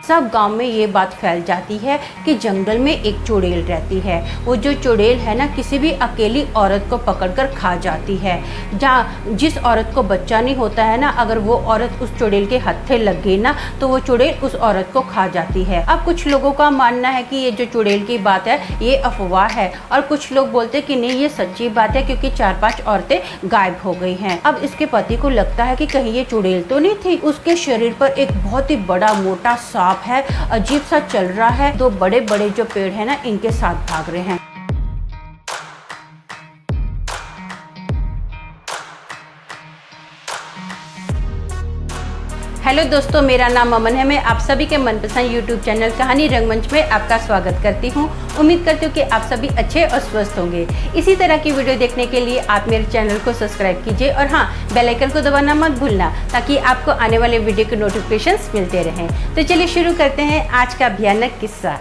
सब गांव में ये बात फैल जाती है कि जंगल में एक चुड़ैल रहती है। वो जो चुड़ैल है ना, किसी भी अकेली औरत को पकड़कर खा जाती है। जहाँ जिस औरत को बच्चा नहीं होता है ना, अगर वो औरत उस चुड़ैल के हत्थे लग गई ना, तो वो चुड़ैल उस औरत को खा जाती है। अब कुछ लोगों का मानना है कि ये जो चुड़ैल की बात है ये अफवाह है, और कुछ लोग बोलते हैं कि नहीं, ये सच्ची बात है, क्योंकि 4-5 औरतें गायब हो गई हैं। अब इसके पति को लगता है कि कहीं ये चुड़ैल तो नहीं थी। उसके शरीर पर एक बहुत ही बड़ा मोटा सांप है, अजीब सा चल रहा है। दो बड़े बड़े जो पेड़ है ना, इनके साथ भाग रहे हैं। हेलो दोस्तों, मेरा नाम अमन है। मैं आप सभी के मनपसंद यूट्यूब चैनल कहानी रंगमंच में आपका स्वागत करती हूं। उम्मीद करती हूं कि आप सभी अच्छे और स्वस्थ होंगे। इसी तरह की वीडियो देखने के लिए आप मेरे चैनल को सब्सक्राइब कीजिए, और हाँ, बेल आइकन को दबाना मत भूलना, ताकि आपको आने वाले वीडियो के नोटिफिकेशंस मिलते रहें। तो चलिए शुरू करते हैं आज का भयानक किस्सा।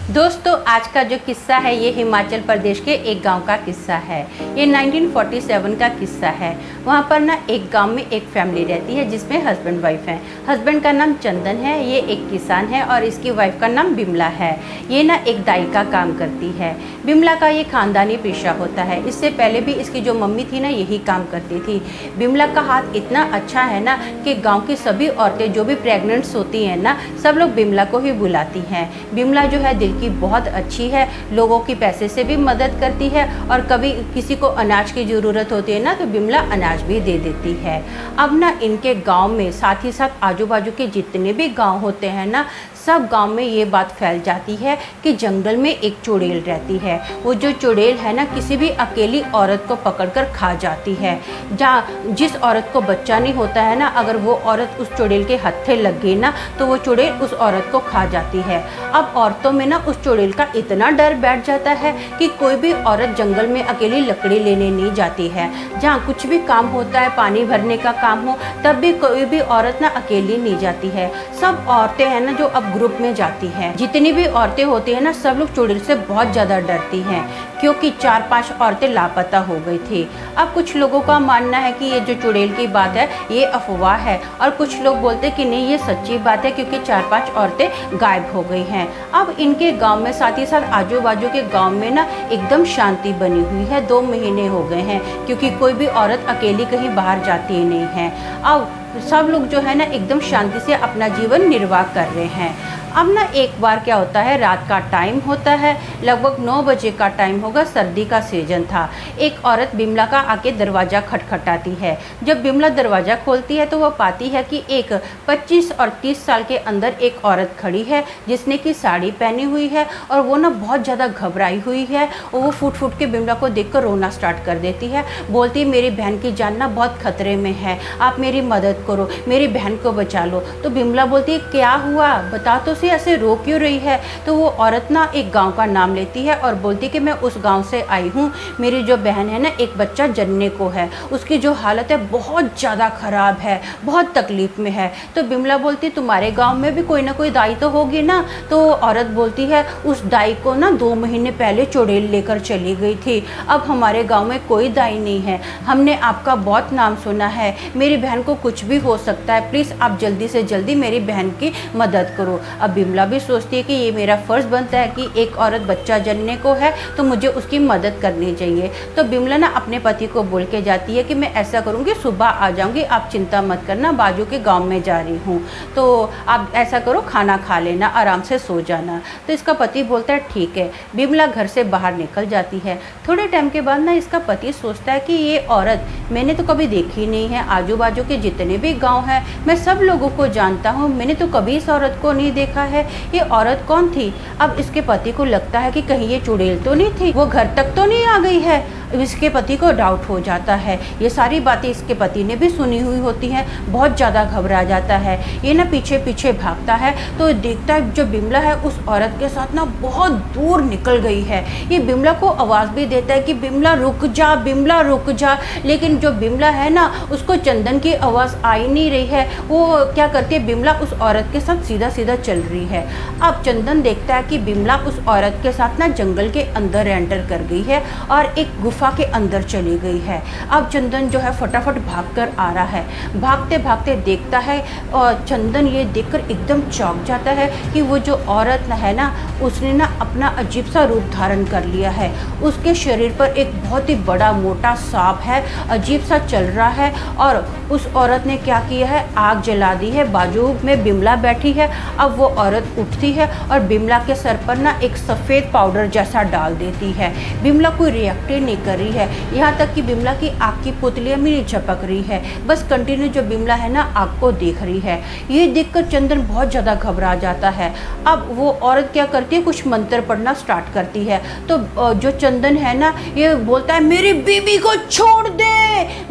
दोस्तों, आज का जो किस्सा है ये हिमाचल प्रदेश के एक गांव का किस्सा है। ये 1947 का किस्सा है। वहाँ पर ना एक गांव में एक फैमिली रहती है जिसमें हस्बैंड वाइफ हैं। हस्बैंड का नाम चंदन है, ये एक किसान है, और इसकी वाइफ का नाम बिमला है। ये ना एक दाई का काम करती है। बिमला का ये खानदानी पेशा होता है। इससे पहले भी इसकी जो मम्मी थी ना, यही काम करती थी। बिमला का हाथ इतना अच्छा है ना कि गाँव की सभी औरतें जो भी प्रेगनेंट्स होती हैं ना, सब लोग बिमला को ही बुलाती हैं। बिमला जो है दिल की बहुत अच्छी है, लोगों की पैसे से भी मदद करती है, और कभी किसी को अनाज की ज़रूरत होती है ना, तो बिमला अनाज भी दे देती है। अब ना इनके गांव में, साथ ही साथ आजू बाजू के जितने भी गांव होते हैं ना, सब गांव में ये बात फैल जाती है कि जंगल में एक चुड़ैल रहती है। वो जो चुड़ैल है ना, किसी भी अकेली औरत को पकड़कर खा जाती है। जहाँ जिस औरत को बच्चा नहीं होता है ना, अगर वो औरत उस चुड़ैल के हत्थे लग गई ना, तो वो चुड़ैल उस औरत को खा जाती है। अब औरतों में ना उस चुड़ैल का इतना डर बैठ जाता है कि कोई भी औरत जंगल में अकेली लकड़ी लेने नहीं जाती है। जहाँ कुछ भी काम होता है, पानी भरने का काम हो, तब भी कोई भी औरत ना अकेली नहीं जाती है। सब औरतें हैं ना जो अब ग्रुप में जाती हैं। जितनी भी औरतें होती हैं ना, सब लोग चुड़ैल से बहुत ज़्यादा डरती हैं, क्योंकि 4-5 औरतें लापता हो गई थी। अब कुछ लोगों का मानना है कि ये जो चुड़ैल की बात है ये अफवाह है, और कुछ लोग बोलते हैं कि नहीं, ये सच्ची बात है, क्योंकि 4-5 औरतें गायब हो गई हैं। अब इनके गांव में, साथ ही साथ आजू बाजू के गांव में ना एकदम शांति बनी हुई है। 2 महीने हो गए हैं, क्योंकि कोई भी औरत अकेली कहीं बाहर जाती ही नहीं है। अब सब लोग जो है ना एकदम शांति से अपना जीवन निर्वाह कर रहे हैं। अब ना एक बार क्या होता है, रात का टाइम होता है, लगभग 9 बजे का टाइम होगा, सर्दी का सीजन था। एक औरत बिमला का आके दरवाज़ा खटखटाती है। जब बिमला दरवाज़ा खोलती है तो वह पाती है कि एक 25 और 30 साल के अंदर एक औरत खड़ी है, जिसने की साड़ी पहनी हुई है, और वो ना बहुत ज़्यादा घबराई हुई है। और वो फुट फुट के बिमला को देखकर रोना स्टार्ट कर देती है। बोलती है, मेरी बहन की जान ना बहुत खतरे में है, आप मेरी मदद करो, मेरी बहन को बचा लो। तो बिमला बोलती है, क्या हुआ, बता तो, ऐसे रो क्यों रही है। तो वो औरत ना एक गांव का नाम लेती है और बोलती कि मैं उस गांव से आई हूँ, मेरी जो बहन है ना, एक बच्चा जन्ने को है, उसकी जो हालत है बहुत ज़्यादा ख़राब है, बहुत तकलीफ़ में है। तो बिमला बोलती, तुम्हारे गांव में भी कोई ना कोई दाई तो होगी ना। तो औरत बोलती है, उस दाई को ना 2 महीने पहले चुड़ैल लेकर चली गई थी। अब हमारे गाँव में कोई दाई नहीं है, हमने आपका बहुत नाम सुना है, मेरी बहन को कुछ भी हो सकता है, प्लीज़ आप जल्दी से जल्दी मेरी बहन की मदद करो। अब बिमला भी सोचती है कि ये मेरा फ़र्ज़ बनता है कि एक औरत बच्चा जनने को है तो मुझे उसकी मदद करनी चाहिए। तो बिमला ना अपने पति को बोल के जाती है कि मैं ऐसा करूँगी, सुबह आ जाऊँगी, आप चिंता मत करना, बाजू के गांव में जा रही हूँ, तो आप ऐसा करो, खाना खा लेना, आराम से सो जाना। तो इसका पति बोलता है ठीक है। बिमला घर से बाहर निकल जाती है। थोड़े टाइम के बाद ना इसका पति सोचता है कि ये औरत मैंने तो कभी देखी नहीं है, आजू बाजू के जितने भी गाँव हैं मैं सब लोगों को जानता हूँ, मैंने तो कभी इस औरत को नहीं देखा है, ये औरत कौन थी। अब इसके पति को लगता है कि कहीं ये चुड़ैल तो नहीं थी, वो घर तक तो नहीं आ गई है। इसके पति को डाउट हो जाता है। ये सारी बातें इसके पति ने भी सुनी हुई होती हैं, बहुत ज़्यादा घबरा जाता है। ये ना पीछे पीछे भागता है तो देखता है जो बिमला है उस औरत के साथ ना बहुत दूर निकल गई है। ये बिमला को आवाज़ भी देता है कि बिमला रुक जा, बिमला रुक जा, लेकिन जो बिमला है ना उसको चंदन की आवाज़ आ ही नहीं रही है। वो क्या करती है, बिमला उस औरत के साथ सीधा सीधा चल रही है। अब चंदन देखता है कि बिमला उस औरत के साथ ना जंगल के अंदर एंटर कर गई है और एक गुफा के अंदर चली गई है। अब चंदन जो है फटाफट भागकर आ रहा है। भागते भागते देखता है और चंदन ये देखकर एकदम चौंक जाता है कि वो जो औरत है ना, उसने ना अपना अजीब सा रूप धारण कर लिया है। उसके शरीर पर एक बहुत ही बड़ा मोटा सांप है, अजीब सा चल रहा है। और उस औरत ने क्या किया है, आग जला दी है। बाजू में बिमला बैठी है। अब वो औरत उठती है और बिमला के सर पर ना एक सफ़ेद पाउडर जैसा डाल देती है। बिमला कोई रिएक्ट ही नहीं कर रही है, यहाँ तक कि बिमला की आग की पुतलियाँ भी नहीं झपक रही है, बस कंटिन्यू जो बिमला है ना आग को देख रही है। ये देखकर चंदन बहुत ज़्यादा घबरा जाता है। अब वो औरत क्या करती है, कुछ मंत्र पढ़ना स्टार्ट करती है। तो जो चंदन है ना, ये बोलता है मेरी बीवी को छोड़ दे,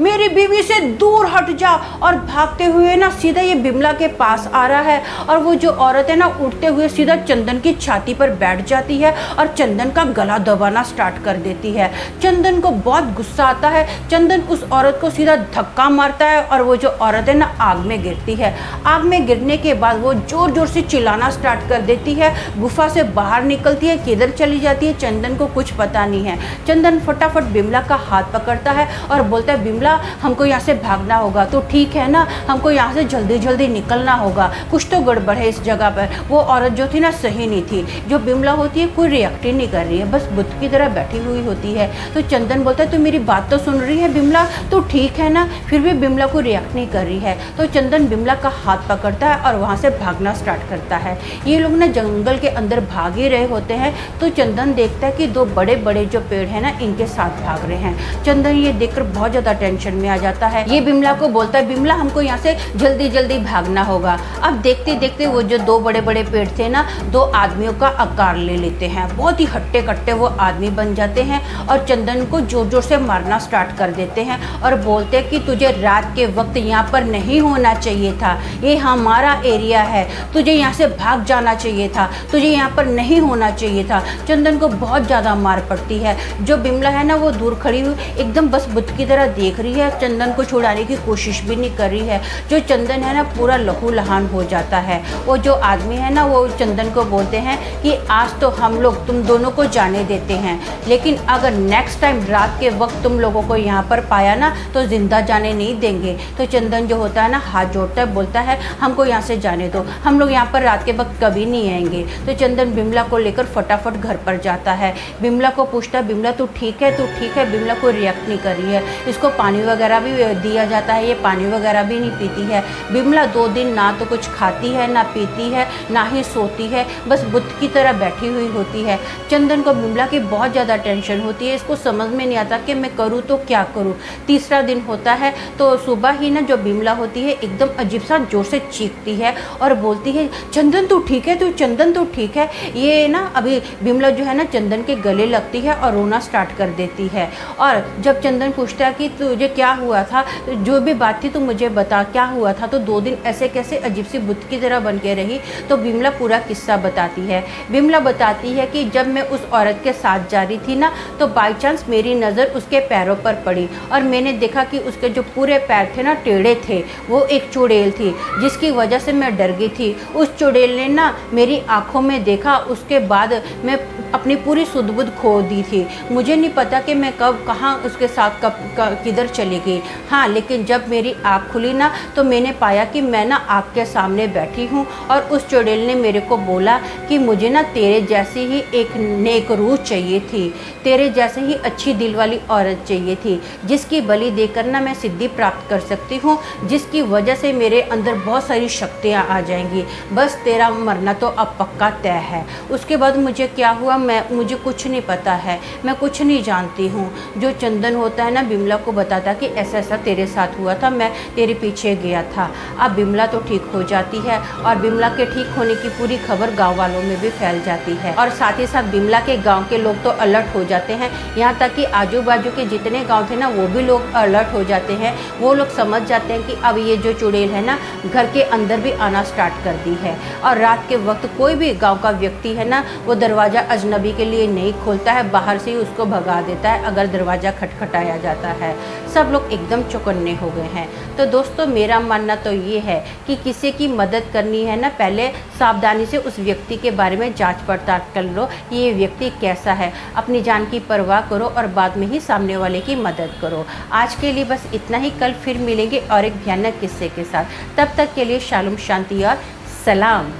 मेरी बीवी से दूर हट जा। और भागते हुए ना सीधा ये बिमला के पास आ रहा है। और वो जो औरत है ना, उठते हुए सीधा चंदन की छाती पर बैठ जाती है और चंदन का गला दबाना स्टार्ट कर देती है। चंदन को बहुत गुस्सा आता है। चंदन उस औरत को सीधा धक्का मारता है और वो जो औरत है ना आग में गिरती है। आग में गिरने के बाद वो जोर जोर से चिल्लाना स्टार्ट कर देती है। गुफा से बाहर निकलती है, किधर चली जाती है चंदन को कुछ पता नहीं है। चंदन फटाफट बिमला का हाथ पकड़ता है और बोलता है बिमला, हमको यहाँ से भागना होगा, तो ठीक है ना, हमको यहाँ से जल्दी जल्दी निकलना होगा, कुछ तो गड़बड़ है इस जगह पर। वो औरत जो थी ना सही नहीं थी। जो बिमला होती है कोई रिएक्ट ही नहीं कर रही है, बस बुत की तरह बैठी हुई होती है। तो चंदन बोलता है तू मेरी बात तो सुन रही है बिमला, तो ठीक है ना। फिर भी बिमला को रिएक्ट नहीं कर रही है। तो चंदन बिमला का हाथ पकड़ता है और वहाँ से भागना स्टार्ट करता है। ये लोग ना जंगल के अंदर भाग ही रहे होते हैं। तो चंदन देखता है कि दो बड़े बड़े जो पेड़ हैं ना, इनके साथ भाग रहे हैं। चंदन ये देखकर बहुत ज़्यादा टेंशन में आ जाता है। ये बिमला को बोलता है बिमला, हमको यहाँ से जल्दी जल्दी भागना होगा। अब देखते देखते वो जो दो बड़े बड़े पेड़ थे ना, दो आदमियों का आकार ले लेते हैं। बहुत ही हट्टे कट्टे वो आदमी बन जाते हैं और चंदन को जोर जोर से मारना स्टार्ट कर देते हैं और बोलते हैं कि तुझे रात के वक्त यहाँ पर नहीं होना चाहिए था, ये हमारा एरिया है, तुझे यहाँ से भाग जाना चाहिए था, तुझे यहाँ पर नहीं होना चाहिए था। चंदन को बहुत ज़्यादा मार पड़ती है। जो बिमला है ना, वो दूर खड़ी हुई एकदम बस बुत की तरह देख रही है, चंदन को छुड़ाने की कोशिश भी नहीं कर रही है। जो चंदन है ना पूरा लहू लहान हो जाता है। वो जो आदमी है ना, वो चंदन को बोलते हैं कि आज तो हम लोग तुम दोनों को जाने देते हैं, लेकिन अगर नेक्स्ट टाइम रात के वक्त तुम लोगों को यहाँ पर पाया ना तो जिंदा जाने नहीं देंगे। तो चंदन जो होता है ना हाथ जोड़ता है, बोलता है हमको यहाँ से जाने दो, हम लोग यहाँ पर रात के वक्त कभी नहीं आएंगे। तो चंदन बिमला को लेकर फटाफट घर पर जाता है। बिमला को पूछता है बिमला तू ठीक है, तू ठीक है। बिमला को रिएक्ट नहीं कर रही है। इसको पानी वगैरह भी दिया जाता है, ये पानी वगैरह भी नहीं पीती है। बिमला 2 दिन ना तो कुछ खाती है, ना पीती है, ना ही सोती है, बस बुत की तरह बैठी हुई होती है। चंदन को बिमला की बहुत ज़्यादा टेंशन होती है। इसको समझ में नहीं आता कि मैं करूँ तो क्या करूँ। तीसरा दिन होता है तो सुबह ही ना जो बिमला होती है एकदम अजीब सा जोर से चीखती है और बोलती है चंदन तू ठीक है, तू चंदन तू ठीक है। ये ना अभी बिमला जो है ना चंदन के गले लगती है और रोना स्टार्ट कर देती है। और जब चंदन पूछता है कि तुझे क्या हुआ था, जो भी बात थी तू मुझे बता, क्या हुआ था, तो 2 दिन ऐसे कैसे अजीब सी बुत की तरह बन के रही। तो बिमला पूरा किस्सा बताती है। बिमला बताती है कि जब मैं उस औरत के साथ जा रही थी ना, तो बाई चांस मेरी नज़र उसके पैरों पर पड़ी और मैंने देखा कि उसके जो पूरे पैर थे ना टेढ़े थे। वो एक चुड़ैल थी जिसकी वजह से मैं डर गई थी। उस चुड़ैल ने ना मेरी आंखों में देखा, उसके बाद मैं अपनी पूरी सुध-बुध खो दी थी। मुझे नहीं पता कि मैं कब कहाँ उसके साथ कब किधर चली गई। हाँ, लेकिन जब मेरी आँख खुली ना तो मैंने पाया कि मैं ना आग के सामने बैठी हूँ और उस चुड़ैल ने मेरे को बोला कि मुझे ना तेरे जैसी ही एक नेक रूह चाहिए थी, तेरे जैसे ही अच्छी दिल वाली औरत चाहिए थी, जिसकी बलि देकर ना मैं सिद्धि प्राप्त कर सकती हूँ, जिसकी वजह से मेरे अंदर बहुत सारी शक्तियाँ आ जाएंगी। बस तेरा मरना तो अब पक्का तय है। उसके बाद मुझे क्या हुआ मुझे कुछ नहीं पता है, मैं कुछ नहीं जानती हूँ। जो चंदन होता है ना बिमला को बताता कि ऐसा ऐसा तेरे साथ हुआ था, मैं तेरे पीछे गया था। अब बिमला तो ठीक हो जाती है और बिमला के ठीक होने की पूरी खबर गांव वालों में भी फैल जाती है और साथ ही साथ बिमला के गांव के लोग तो अलर्ट हो जाते हैं। यहाँ तक कि आजू बाजू के जितने गांव थे ना वो भी लोग अलर्ट हो जाते हैं। वो लोग समझ जाते हैं कि अब ये जो चुड़ैल है ना घर के अंदर भी आना स्टार्ट कर दी है। और रात के वक्त कोई भी गाँव का व्यक्ति है ना, वो दरवाज़ा अजनबी के लिए नहीं खोलता है, बाहर से ही उसको भगा देता है अगर दरवाज़ा खटखटाया जाता है। सब लोग एकदम चौकन्ने हो गए हैं। तो दोस्तों मेरा मानना तो ये है कि किसी की मदद करनी है ना, पहले सावधानी से उस व्यक्ति के बारे में जांच पड़ताल कर लो, ये व्यक्ति कैसा है, अपनी जान की परवाह करो और बाद में ही सामने वाले की मदद करो। आज के लिए बस इतना ही, कल फिर मिलेंगे और एक भयानक किस्से के साथ। तब तक के लिए शालूम, शांति और सलाम।